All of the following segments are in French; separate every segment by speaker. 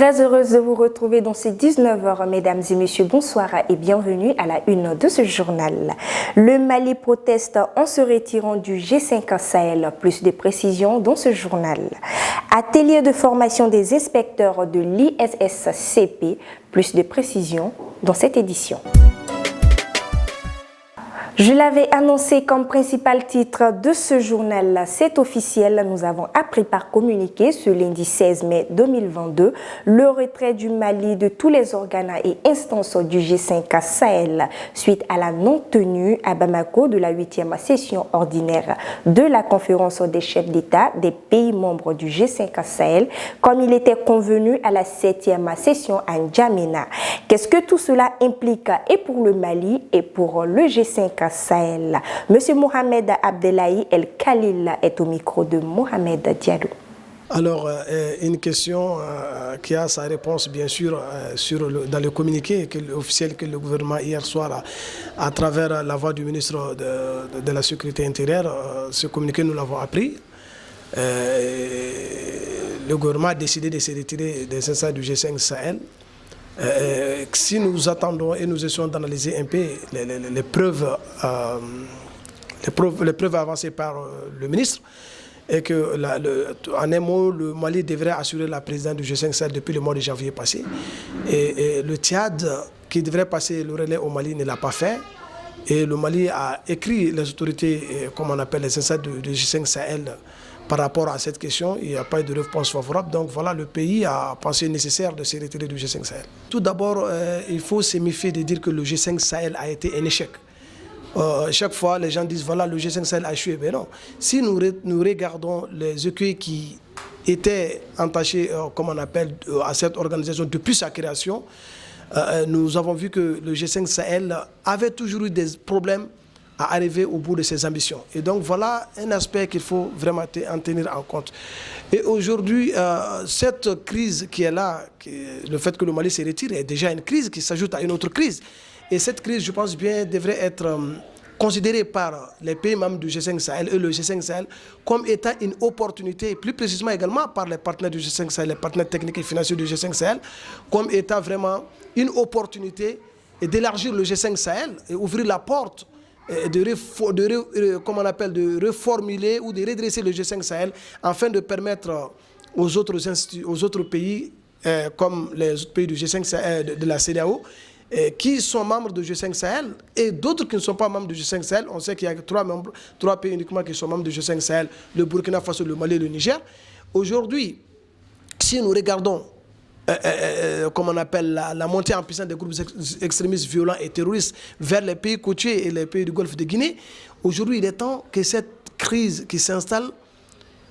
Speaker 1: Très heureuse de vous retrouver dans ces 19h, mesdames et messieurs. Bonsoir et bienvenue à la une de ce journal. Le Mali proteste en se retirant du G5 Sahel. Plus de précisions dans ce journal. Atelier de formation des inspecteurs de l'ISSCP. Plus de précisions dans cette édition. Je l'avais annoncé comme principal titre de ce journal. C'est officiel, nous avons appris par communiqué ce lundi 16 mai 2022 le retrait du Mali de tous les organes et instances du G5 Sahel suite à la non-tenue à Bamako de la 8e session ordinaire de la conférence des chefs d'État des pays membres du G5 Sahel comme il était convenu à la 7e session à N'Djamena. Qu'est-ce que tout cela implique et pour le Mali et pour le G5 Sahel? Monsieur Mohamed Abdellahi El Khalil est au micro de Mohamed Diallo.
Speaker 2: Alors, une question qui a sa réponse, bien sûr, dans le communiqué officiel que le gouvernement hier soir, à travers la voix du ministre de la Sécurité intérieure, ce communiqué, nous l'avons appris. Le gouvernement a décidé de se retirer des instances du G5 Sahel. Si nous attendons et nous essayons d'analyser un peu les preuves avancées par le ministre, et que, en un mot, le Mali devrait assurer la présidence du G5 Sahel depuis le mois de janvier passé. Et le Tchad, qui devrait passer le relais au Mali, ne l'a pas fait. Et le Mali a écrit les autorités, comme on appelle les instances du G5 Sahel, par rapport à cette question. Il n'y a pas eu de réponse favorable. Donc voilà, le pays a pensé nécessaire de se retirer du G5 Sahel. Tout d'abord, il faut se méfier de dire que le G5 Sahel a été un échec. Chaque fois, les gens disent, voilà, le G5 Sahel a échoué. Mais non, si nous regardons les écueils qui étaient entachés, comme on appelle, à cette organisation depuis sa création, nous avons vu que le G5 Sahel avait toujours eu des problèmes à arriver au bout de ses ambitions. Et donc voilà un aspect qu'il faut vraiment en tenir en compte. Et aujourd'hui, cette crise qui est là, le fait que le Mali se retire, est déjà une crise qui s'ajoute à une autre crise. Et cette crise, je pense bien, devrait être considérée par les pays membres du G5 Sahel et le G5 Sahel comme étant une opportunité, et plus précisément également par les partenaires du G5 Sahel, les partenaires techniques et financiers du G5 Sahel, comme étant vraiment une opportunité d'élargir le G5 Sahel et ouvrir la porte de reformuler ou de redresser le G5 Sahel afin de permettre aux autres pays, comme les autres pays du G5 Sahel, de la CEDEAO, qui sont membres du G5 Sahel et d'autres qui ne sont pas membres du G5 Sahel. On sait qu'il y a trois pays uniquement qui sont membres du G5 Sahel, le Burkina Faso, le Mali et le Niger. Aujourd'hui, si nous regardons comme on appelle la montée en puissance des groupes extrémistes violents et terroristes vers les pays côtiers et les pays du Golfe de Guinée, aujourd'hui il est temps que cette crise qui s'installe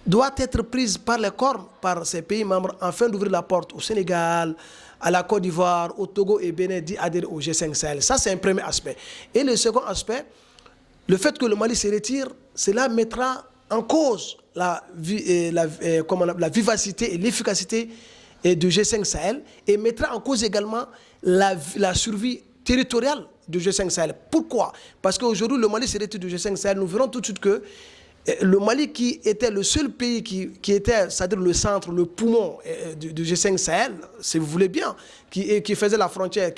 Speaker 2: doit être prise par les cornes par ces pays membres afin d'ouvrir la porte au Sénégal, à la Côte d'Ivoire, au Togo et Bénin d'y adhérer au G5 Sahel. Ça, c'est un premier aspect. Et le second aspect, le fait que le Mali se retire, cela mettra en cause la vivacité et l'efficacité du G5 Sahel et mettra en cause également la survie territoriale du G5 Sahel. Pourquoi? Parce qu'aujourd'hui, le Mali se retire du G5 Sahel. Nous verrons tout de suite que le Mali, qui était le seul pays qui était, c'est-à-dire le centre, le poumon du G5 Sahel, si vous voulez bien, qui fait la frontière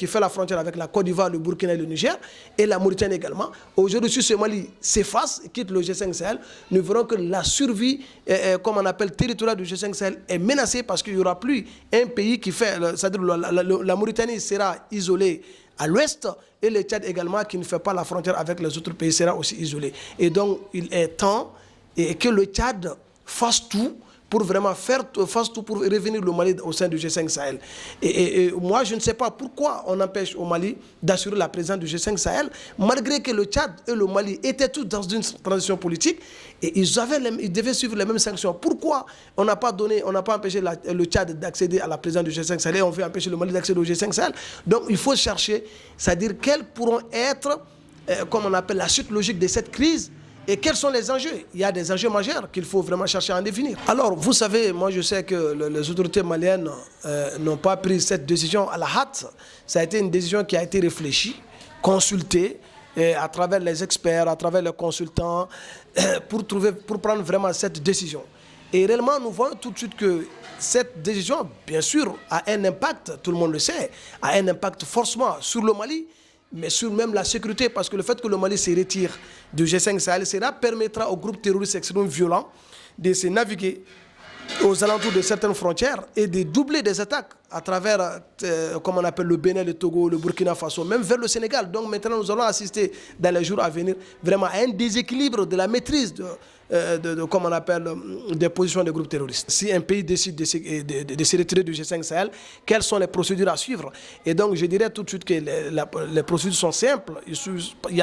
Speaker 2: avec la Côte d'Ivoire, le Burkina et le Niger, et la Mauritanie également. Aujourd'hui, si ce Mali s'efface, quitte le G5 Sahel, nous verrons que la survie, comme on appelle territoriale du G5 Sahel, est menacée parce qu'il n'y aura plus un pays qui fait, c'est-à-dire la Mauritanie sera isolée à l'ouest, et le Tchad également, qui ne fait pas la frontière avec les autres pays, sera aussi isolé. Et donc, il est temps que le Tchad fasse tout pour vraiment fasse tout pour revenir le Mali au sein du G5 Sahel. Et moi, je ne sais pas pourquoi on empêche au Mali d'assurer la présence du G5 Sahel, malgré que le Tchad et le Mali étaient tous dans une transition politique et ils devaient suivre les mêmes sanctions. Pourquoi on n'a pas empêché le Tchad d'accéder à la présence du G5 Sahel et on veut empêcher le Mali d'accéder au G5 Sahel? Donc il faut chercher, c'est-à-dire quelles pourront être, comme on appelle, la suite logique de cette crise. Et quels sont les enjeux? Il y a des enjeux majeurs qu'il faut vraiment chercher à en définir. Alors, vous savez, moi je sais que les autorités maliennes n'ont pas pris cette décision à la hâte. Ça a été une décision qui a été réfléchie, consultée, à travers les experts, à travers les consultants, pour prendre vraiment cette décision. Et réellement, nous voyons tout de suite que cette décision, bien sûr, a un impact, tout le monde le sait, a un impact forcément sur le Mali, mais sur même la sécurité, parce que le fait que le Mali se retire du G5 Sahel, cela permettra aux groupes terroristes extrêmement violents de se naviguer aux alentours de certaines frontières et de doubler des attaques à travers, comme on appelle le Bénin, le Togo, le Burkina Faso, même vers le Sénégal. Donc maintenant, nous allons assister dans les jours à venir vraiment à un déséquilibre de la maîtrise comme on appelle, des positions des groupes terroristes. Si un pays décide de se retirer du G5 Sahel, quelles sont les procédures à suivre? Et donc, je dirais tout de suite que les procédures sont simples.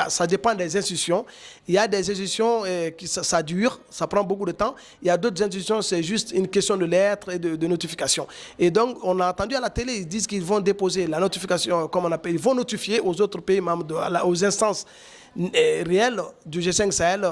Speaker 2: Ça dépend des institutions. Il y a des institutions qui ça dure, ça prend beaucoup de temps. Il y a d'autres institutions, c'est juste une question de lettres et de notification. Et donc, on a entendu à la télé, ils disent qu'ils vont déposer la notification, comme on appelle, ils vont notifier aux autres pays membres, aux instances réelles du G5 Sahel,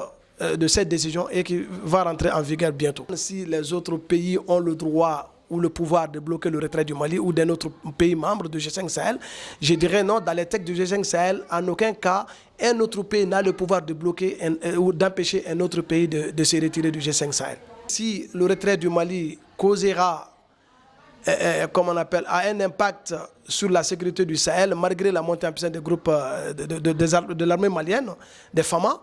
Speaker 2: de cette décision et qui va rentrer en vigueur bientôt. Si les autres pays ont le droit ou le pouvoir de bloquer le retrait du Mali ou d'un autre pays membre du G5 Sahel, je dirais non, dans les textes du G5 Sahel, en aucun cas, un autre pays n'a le pouvoir de bloquer ou d'empêcher un autre pays de se retirer du G5 Sahel. Si le retrait du Mali causera, comme on appelle, a un impact sur la sécurité du Sahel, malgré la montée en puissance des groupes de l'armée malienne, des FAMA,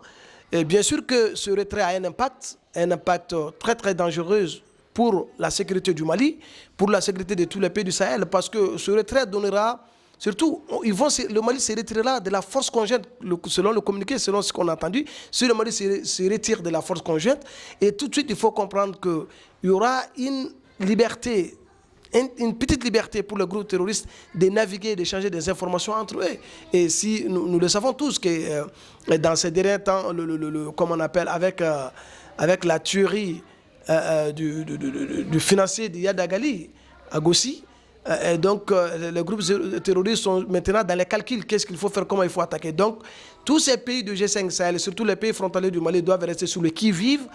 Speaker 2: et bien sûr que ce retrait a un impact très très dangereux pour la sécurité du Mali, pour la sécurité de tous les pays du Sahel, parce que ce retrait donnera, surtout, le Mali se retirera de la force conjointe, selon le communiqué, selon ce qu'on a entendu, si le Mali se retire de la force conjointe, et tout de suite il faut comprendre qu'il y aura une liberté, une petite liberté pour les groupes terroristes de naviguer, d'échanger des informations entre eux. Et si nous le savons tous que dans ces derniers temps, comme on appelle, avec la tuerie du financier d'Iyad Agali à Gossi, donc les groupes terroristes sont maintenant dans les calculs, qu'est-ce qu'il faut faire, comment il faut attaquer. Donc tous ces pays du G5 Sahel, surtout les pays frontaliers du Mali, doivent rester sur le qui-vive,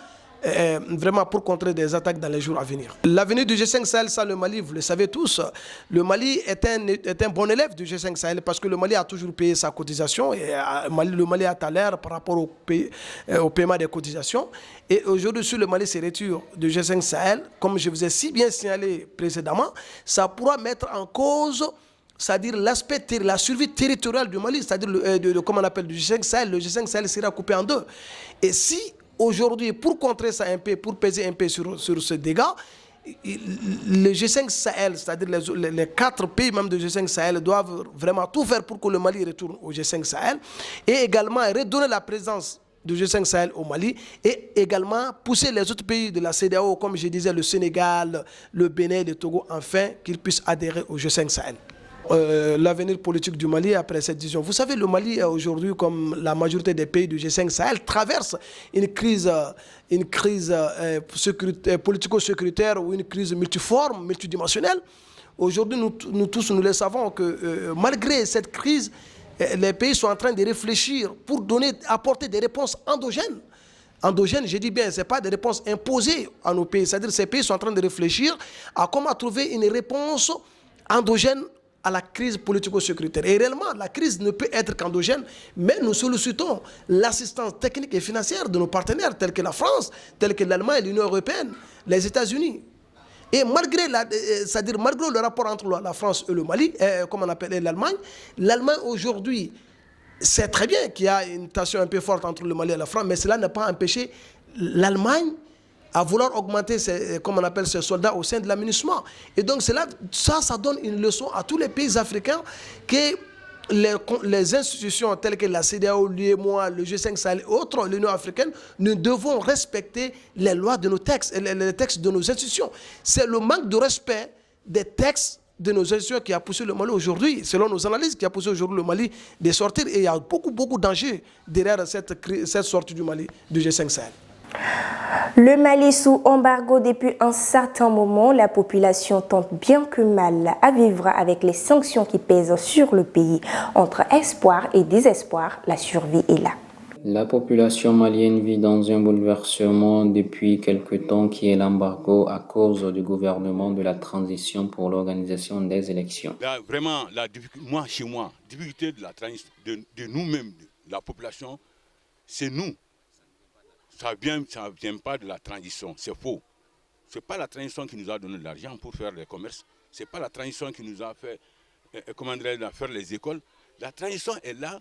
Speaker 2: vraiment pour contrer des attaques dans les jours à venir. L'avenir du G5 Sahel sans le Mali, vous le savez tous, le Mali est un bon élève du G5 Sahel parce que le Mali a toujours payé sa cotisation et le Mali a l'air par rapport au paiement des cotisations. Et aujourd'hui, si le Mali se retire du G5 Sahel, comme je vous ai si bien signalé précédemment, ça pourra mettre en cause, c'est-à-dire la survie territoriale du Mali, c'est-à-dire comment on appelle, du G5 Sahel. Le G5 Sahel sera coupé en deux. Et si aujourd'hui, pour contrer ça un peu, pour peser un peu sur ce dégât, le G5 Sahel, c'est-à-dire les 4 pays membres du G5 Sahel doivent vraiment tout faire pour que le Mali retourne au G5 Sahel et également redonner la présence du G5 Sahel au Mali et également pousser les autres pays de la CEDEAO, comme je disais, le Sénégal, le Bénin, le Togo, enfin qu'ils puissent adhérer au G5 Sahel. L'avenir politique du Mali après cette décision. Vous savez, le Mali aujourd'hui, comme la majorité des pays du G5 Sahel, traverse une crise politico-sécuritaire ou une crise multiforme, multidimensionnelle. Aujourd'hui, nous tous, nous le savons que malgré cette crise, les pays sont en train de réfléchir pour apporter des réponses endogènes. Endogènes, je dis bien, ce n'est pas des réponses imposées à nos pays. C'est-à-dire que ces pays sont en train de réfléchir à comment trouver une réponse endogène à la crise politico-sécuritaire. Et réellement, la crise ne peut être qu'endogène, mais nous sollicitons l'assistance technique et financière de nos partenaires, tels que la France, tels que l'Allemagne, l'Union européenne, les États-Unis. Et malgré le rapport entre la France et le Mali, comme on appelle l'Allemagne aujourd'hui sait très bien qu'il y a une tension un peu forte entre le Mali et la France, mais cela n'a pas empêché l'Allemagne à vouloir augmenter ses soldats au sein de l'aménagement. Et donc ça donne une leçon à tous les pays africains que les institutions telles que la CEDEAO, l'UEMOA, le G5 Sahel et autres, l'Union africaine, nous devons respecter les lois de nos textes, les textes de nos institutions. C'est le manque de respect des textes de nos institutions qui a poussé le Mali aujourd'hui, selon nos analyses, qui a poussé aujourd'hui le Mali de sortir. Et il y a beaucoup d'enjeux derrière cette sortie du Mali, du G5 Sahel.
Speaker 1: Le Mali sous embargo depuis un certain moment, la population tente bien que mal à vivre avec les sanctions qui pèsent sur le pays. Entre espoir et désespoir, la survie est là.
Speaker 3: La population malienne vit dans un bouleversement depuis quelque temps qui est l'embargo à cause du gouvernement de la transition pour l'organisation des élections.
Speaker 4: Là, vraiment, chez moi, la difficulté de nous-mêmes, de la population, c'est nous. Ça vient pas de la transition, c'est faux. Ce n'est pas la transition qui nous a donné de l'argent pour faire les commerces. Ce n'est pas la transition qui nous a fait faire les écoles. La transition est là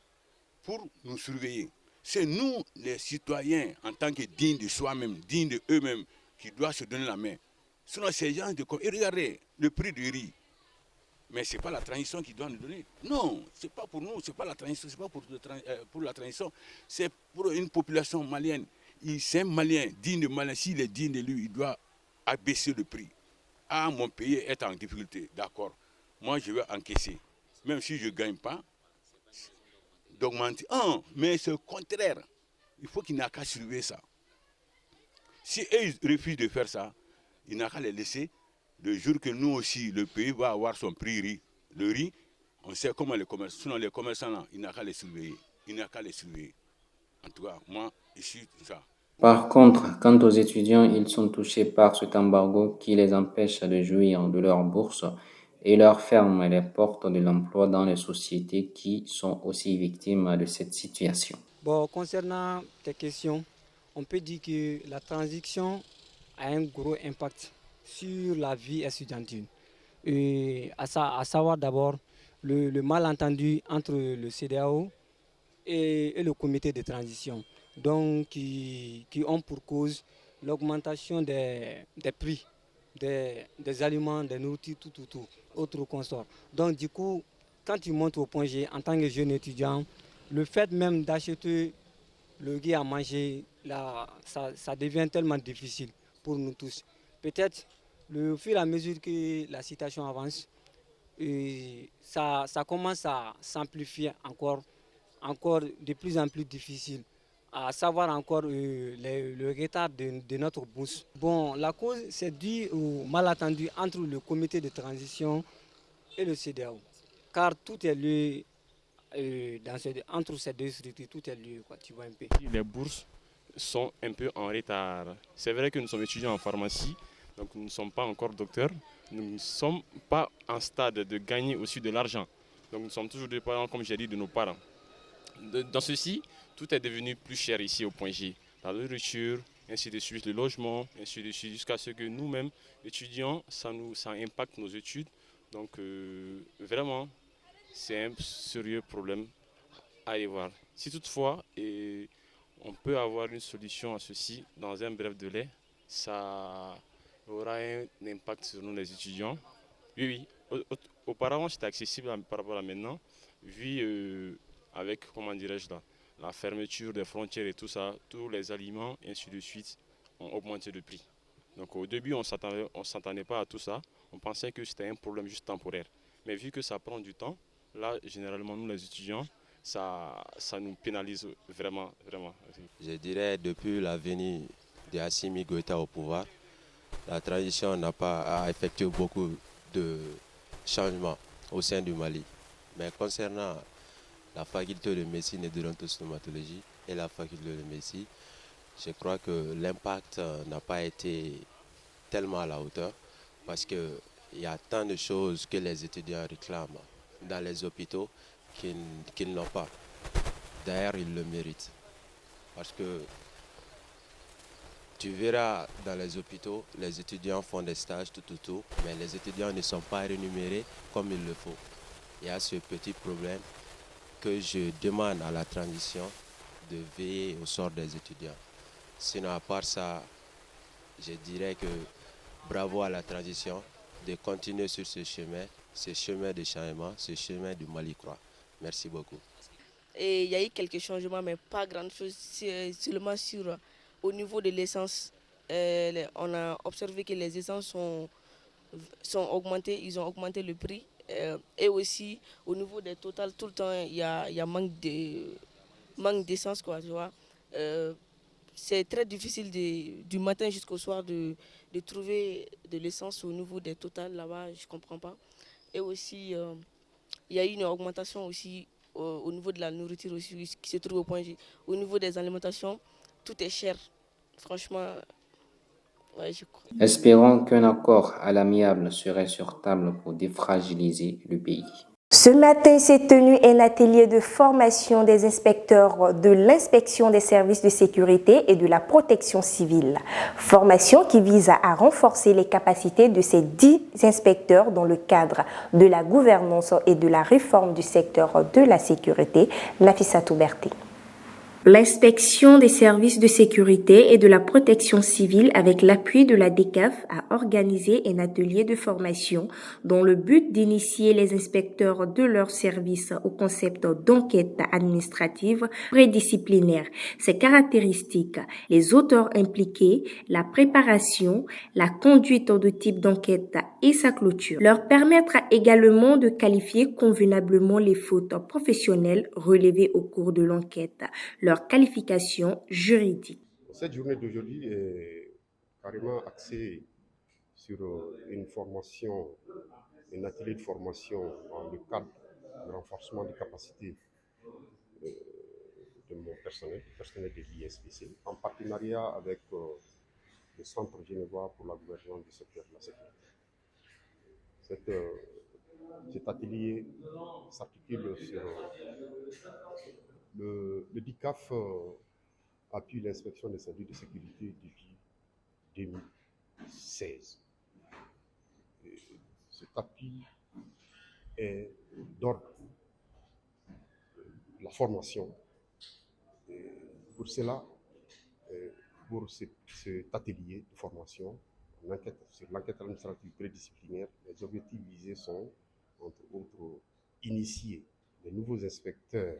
Speaker 4: pour nous surveiller. C'est nous, les citoyens, en tant que dignes de soi-même, dignes de eux-mêmes, qui doivent se donner la main. Sinon, ces gens de... Et regardez, le prix du riz. Mais ce n'est pas la transition qui doit nous donner. Non, ce n'est pas pour nous, ce n'est pas la transition, c'est pas pour la transition. C'est pour une population malienne. C'est un Malien, digne de Malien. S'il est digne de lui, il doit abaisser le prix. Ah, mon pays est en difficulté, d'accord. Moi, je vais encaisser. Même si je ne gagne pas, d'augmenter. Mais c'est le contraire. Il faut qu'il n'a qu'à surveiller ça. Si eux ils refusent de faire ça, il n'a qu'à les laisser. Le jour que nous aussi, le pays va avoir son prix riz. Le riz, on sait comment les commerçants. Sinon, les commerçants, là, il n'a qu'à les surveiller. Il n'a qu'à les surveiller. En tout cas, moi, ici, ça.
Speaker 3: Par contre, quant aux étudiants, ils sont touchés par cet embargo qui les empêche de jouir de leur bourse et leur ferme les portes de l'emploi dans les sociétés qui sont aussi victimes de cette situation.
Speaker 5: Bon, concernant tes questions, on peut dire que la transition a un gros impact sur la vie estudiantine. Et à savoir d'abord le malentendu entre le CEDEAO et le comité de transition, donc qui ont pour cause l'augmentation des prix des aliments, des nourritures, tout, autre consort. Donc du coup, quand tu montes au point G en tant que jeune étudiant, le fait même d'acheter le guet à manger, là, ça devient tellement difficile pour nous tous. Peut-être, au fur et à mesure que la situation avance, ça commence à s'amplifier encore de plus en plus difficile, à savoir encore le retard de notre bourse. Bon, la cause, c'est dû au malentendu entre le comité de transition et le CEDEAO, car tout est lié. Entre ces deux structures, tout est lié, quoi, tu vois un peu.
Speaker 6: Les bourses sont un peu en retard. C'est vrai que nous sommes étudiants en pharmacie, donc nous ne sommes pas encore docteurs. Nous ne sommes pas en stade de gagner aussi de l'argent. Donc nous sommes toujours dépendants, comme j'ai dit, de nos parents. Dans ceci, tout est devenu plus cher ici au point G. La nourriture, ainsi de suite, le logement, ainsi de suite, jusqu'à ce que nous-mêmes, étudiants, ça impacte nos études. Donc vraiment, c'est un sérieux problème à y voir. Si toutefois, on peut avoir une solution à ceci dans un bref délai, ça aura un impact sur nous les étudiants. Oui. Auparavant, c'était accessible par rapport à maintenant, vu avec, comment dirais-je là, la fermeture des frontières et tout ça, tous les aliments, et ainsi de suite, ont augmenté de prix. Donc au début, on ne s'attendait pas à tout ça. On pensait que c'était un problème juste temporaire. Mais vu que ça prend du temps, là, généralement, nous les étudiants, ça nous pénalise vraiment, vraiment.
Speaker 7: Je dirais depuis la venue d'Assimi Goïta au pouvoir, la transition n'a pas effectué beaucoup de changements au sein du Mali. Mais concernant la faculté de médecine et de l'odontostomatologie et la faculté de médecine, je crois que l'impact n'a pas été tellement à la hauteur parce qu'il y a tant de choses que les étudiants réclament dans les hôpitaux qu'ils n'ont pas. D'ailleurs, ils le méritent. Parce que tu verras dans les hôpitaux, les étudiants font des stages, tout, mais les étudiants ne sont pas rémunérés comme il le faut. Il y a ce petit problème que je demande à la transition de veiller au sort des étudiants. Sinon, à part ça, je dirais que bravo à la transition de continuer sur ce chemin de changement, ce chemin du Mali-Croix. Merci beaucoup.
Speaker 8: Et il y a eu quelques changements, mais pas grand-chose, seulement au niveau de l'essence. On a observé que les essences sont augmentées, ils ont augmenté le prix. Et aussi, au niveau des totales, tout le temps, il y a manque d'essence, quoi, tu vois. C'est très difficile du matin jusqu'au soir de trouver de l'essence au niveau des totales là-bas, je ne comprends pas. Et aussi, il y a eu une augmentation aussi au niveau de la nourriture aussi, qui se trouve au point G. Au niveau des alimentations, tout est cher. Franchement, ouais, je crois.
Speaker 3: Espérons qu'un accord à l'amiable serait sur table pour défragiliser le pays.
Speaker 1: Ce matin s'est tenu un atelier de formation des inspecteurs de l'inspection des services de sécurité et de la protection civile. Formation qui vise à renforcer les capacités de ces 10 inspecteurs dans le cadre de la gouvernance et de la réforme du secteur de la sécurité. Nafissatou Berté. L'inspection des services de sécurité et de la protection civile, avec l'appui de la DECAF, a organisé un atelier de formation dont le but d'initier les inspecteurs de leur service au concept d'enquête administrative pluridisciplinaire, ses caractéristiques, les auteurs impliqués, la préparation, la conduite de type d'enquête et sa clôture. Leur permettra également de qualifier convenablement les fautes professionnelles relevées au cours de l'enquête, leur qualification juridique.
Speaker 9: Cette journée d'aujourd'hui est carrément axée sur une formation, un atelier de formation dans le cadre du renforcement des capacités de mon personnel de l'ISPC, en partenariat avec le Centre genevois pour la gouvernance du secteur de la sécurité. Cet atelier s'articule sur le DICAF appuie l'inspection des services de sécurité depuis 2016. Cet appui est d'ordre la formation. Pour cela, pour cet atelier de formation, sur l'enquête administrative pluridisciplinaire, les objectifs visés sont, entre autres, initier les nouveaux inspecteurs,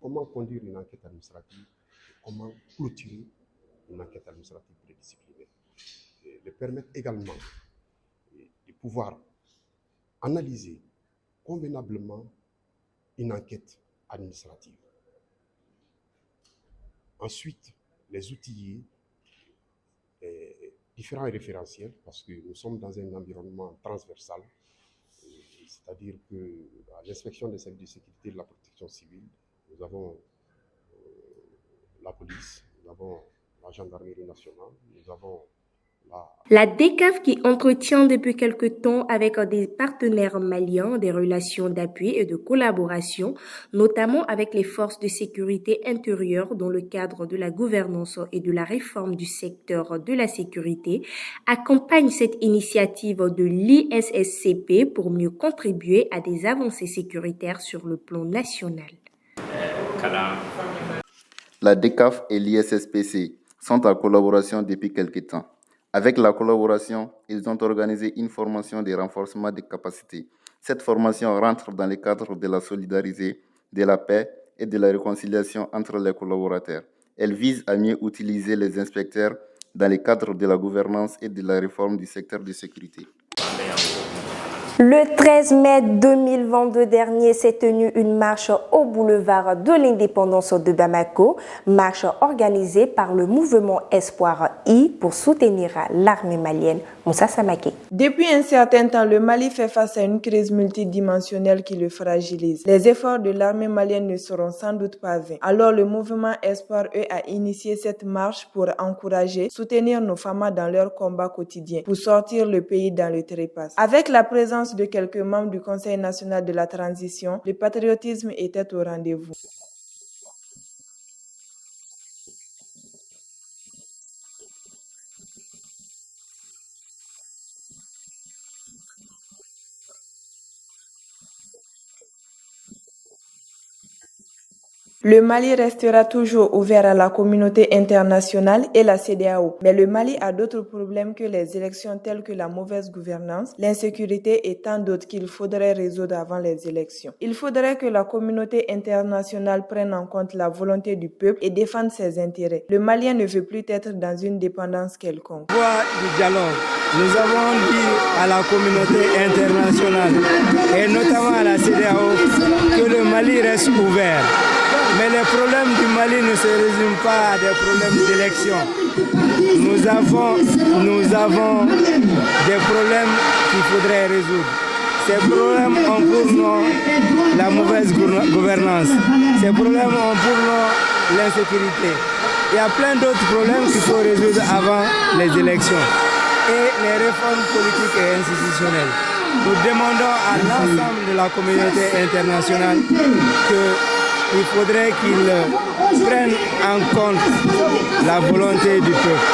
Speaker 9: comment conduire une enquête administrative, comment clôturer une enquête administrative pluridisciplinaire. Et de permettre également de pouvoir analyser convenablement une enquête administrative. Ensuite, les outiller différents référentiels, parce que nous sommes dans un environnement transversal, c'est-à-dire que à l'inspection des services de sécurité et de la protection civile, nous avons la police, nous avons la gendarmerie nationale, nous avons
Speaker 1: la DECAF qui entretient depuis quelque temps avec des partenaires maliens des relations d'appui et de collaboration, notamment avec les forces de sécurité intérieure dans le cadre de la gouvernance et de la réforme du secteur de la sécurité, accompagne cette initiative de l'ISSCP pour mieux contribuer à des avancées sécuritaires sur le plan national.
Speaker 10: La DECAF et l'ISSPC sont en collaboration depuis quelque temps. Avec la collaboration, ils ont organisé une formation de renforcement des capacités. Cette formation rentre dans le cadre de la solidarité, de la paix et de la réconciliation entre les collaborateurs. Elle vise à mieux utiliser les inspecteurs dans le cadre de la gouvernance et de la réforme du secteur de sécurité.
Speaker 1: Le 13 mai 2022 dernier s'est tenue une marche au boulevard de l'Indépendance de Bamako, marche organisée par le mouvement Espoir I pour soutenir l'armée malienne. Moussa Samake.
Speaker 11: Depuis un certain temps, le Mali fait face à une crise multidimensionnelle qui le fragilise. Les efforts de l'armée malienne ne seront sans doute pas vains. Alors le mouvement Espoir E a initié cette marche pour encourager, soutenir nos femmes dans leur combat quotidien pour sortir le pays dans le trépas. Avec la présence de quelques membres du Conseil national de la transition, le patriotisme était au rendez-vous. Le Mali restera toujours ouvert à la communauté internationale et la CEDEAO. Mais le Mali a d'autres problèmes que les élections telles que la mauvaise gouvernance, l'insécurité et tant d'autres qu'il faudrait résoudre avant les élections. Il faudrait que la communauté internationale prenne en compte la volonté du peuple et défende ses intérêts. Le Malien ne veut plus être dans une dépendance quelconque.
Speaker 12: Voix du dialogue. Nous avons dit à la communauté internationale et notamment à la CEDEAO que le Mali reste ouvert. Mais les problèmes du Mali ne se résument pas à des problèmes d'élection. Nous avons des problèmes qu'il faudrait résoudre. Ces problèmes ont pour nom la mauvaise gouvernance. Ces problèmes ont pour nom l'insécurité. Il y a plein d'autres problèmes qu'il faut résoudre avant les élections. Et les réformes politiques et institutionnelles. nous demandons à l'ensemble de la communauté internationale qu'il faudrait qu'ils prennent en compte la volonté du peuple.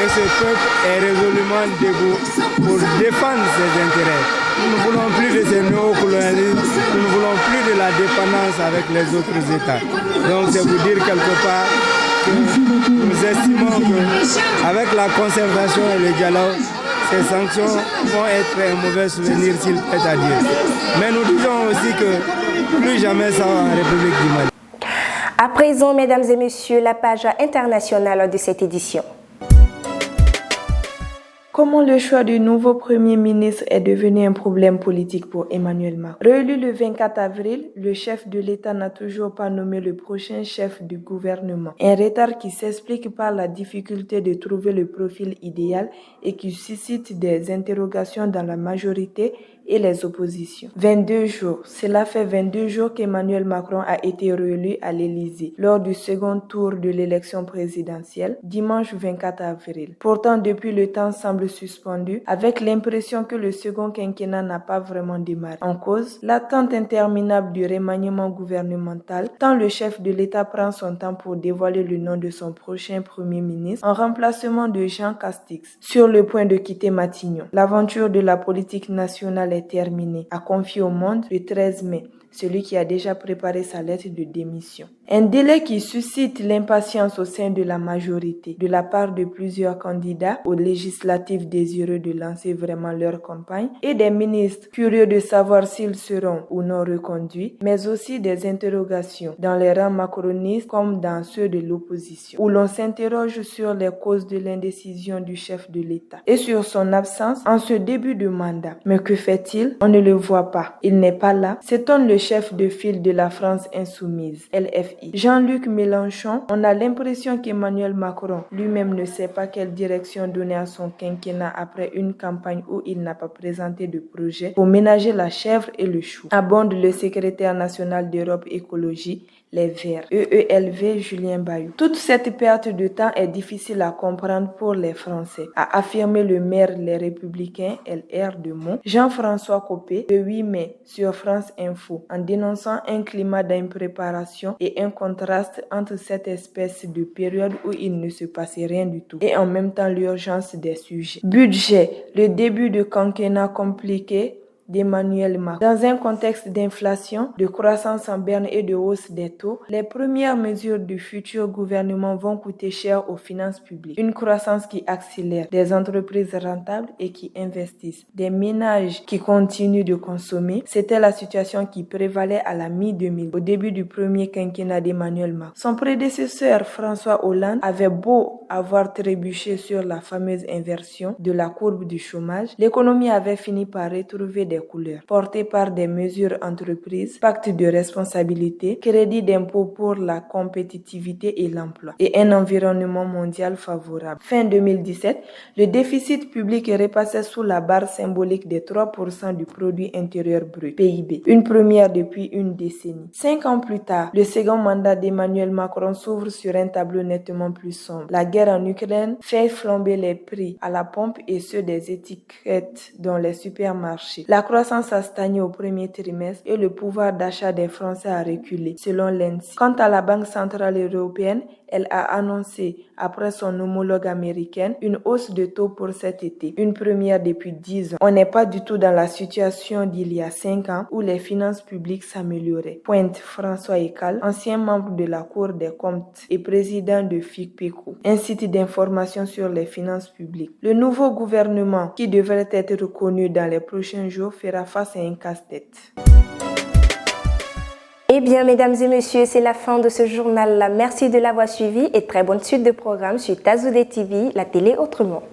Speaker 12: Et ce peuple est résolument debout pour défendre ses intérêts. Nous ne voulons plus de ce néocolonialisme, nous ne voulons plus de la dépendance avec les autres États. Donc c'est vous dire quelque part que nous estimons qu'avec la concertation et le dialogue, ces sanctions vont être un mauvais souvenir s'il plaît à Dieu. Mais nous disons aussi que plus jamais ça va en République du Mali.
Speaker 1: À présent, mesdames et messieurs, la page internationale de cette édition.
Speaker 11: Comment le choix du nouveau Premier ministre est devenu un problème politique pour Emmanuel Macron. Réélu le 24 avril, le chef de l'État n'a toujours pas nommé le prochain chef du gouvernement. Un retard qui s'explique par la difficulté de trouver le profil idéal et qui suscite des interrogations dans la majorité et les oppositions. 22 jours. Cela fait 22 jours qu'Emmanuel Macron a été réélu à l'Élysée lors du second tour de l'élection présidentielle, dimanche 24 avril. Pourtant, depuis le temps semble suspendu, avec l'impression que le second quinquennat n'a pas vraiment démarré. En cause, l'attente interminable du remaniement gouvernemental, tant le chef de l'État prend son temps pour dévoiler le nom de son prochain Premier ministre en remplacement de Jean Castex, sur le point de quitter Matignon. L'aventure de la politique nationale est terminée, a confié au Monde le 13 mai, celui qui a déjà préparé sa lettre de démission. Un délai qui suscite l'impatience au sein de la majorité, de la part de plusieurs candidats aux législatives désireux de lancer vraiment leur campagne et des ministres curieux de savoir s'ils seront ou non reconduits, mais aussi des interrogations dans les rangs macronistes comme dans ceux de l'opposition, où l'on s'interroge sur les causes de l'indécision du chef de l'État et sur son absence en ce début de mandat. Mais que fait-il? On ne le voit pas. Il n'est pas là, s'étonne le chef de file de la France insoumise, LFI. Jean-Luc Mélenchon, on a l'impression qu'Emmanuel Macron lui-même ne sait pas quelle direction donner à son quinquennat après une campagne où il n'a pas présenté de projet pour ménager la chèvre et le chou. Abonde le secrétaire national d'Europe Écologie, les Verts, EELV Julien Bayou. Toute cette perte de temps est difficile à comprendre pour les Français, a affirmé le maire Les Républicains LR de Mont, Jean-François Copé, le 8 mai sur France Info, en dénonçant un climat d'impréparation et un contraste entre cette espèce de période où il ne se passait rien du tout et en même temps l'urgence des sujets. Budget, le début de quinquennat compliqué d'Emmanuel Macron. Dans un contexte d'inflation, de croissance en berne et de hausse des taux, les premières mesures du futur gouvernement vont coûter cher aux finances publiques. Une croissance qui accélère, des entreprises rentables et qui investissent, des ménages qui continuent de consommer, c'était la situation qui prévalait à la mi-2000, au début du premier quinquennat d'Emmanuel Macron. Son prédécesseur, François Hollande, avait beau avoir trébuché sur la fameuse inversion de la courbe du chômage, l'économie avait fini par retrouver des couleurs, portées par des mesures entreprises, pacte de responsabilité, crédit d'impôt pour la compétitivité et l'emploi, et un environnement mondial favorable. Fin 2017, le déficit public repassait sous la barre symbolique des 3% du produit intérieur brut, PIB, une première depuis une décennie. 5 ans plus tard, le second mandat d'Emmanuel Macron s'ouvre sur un tableau nettement plus sombre. La guerre en Ukraine fait flamber les prix à la pompe et ceux des étiquettes dans les supermarchés. La croissance a stagné au premier trimestre et le pouvoir d'achat des Français a reculé, selon l'INSEE. Quant à la Banque centrale européenne, elle a annoncé, après son homologue américaine, une hausse de taux pour cet été, une première depuis 10 ans. On n'est pas du tout dans la situation d'il y a 5 ans où les finances publiques s'amélioraient. Pointe François Ekal, ancien membre de la Cour des comptes et président de FICPECO, un site d'information sur les finances publiques. Le nouveau gouvernement, qui devrait être reconnu dans les prochains jours, fera face à un casse-tête.
Speaker 1: Eh bien, mesdames et messieurs, c'est la fin de ce journal-là. Merci de l'avoir suivi et très bonne suite de programmes sur Tazoudé TV, la télé autrement.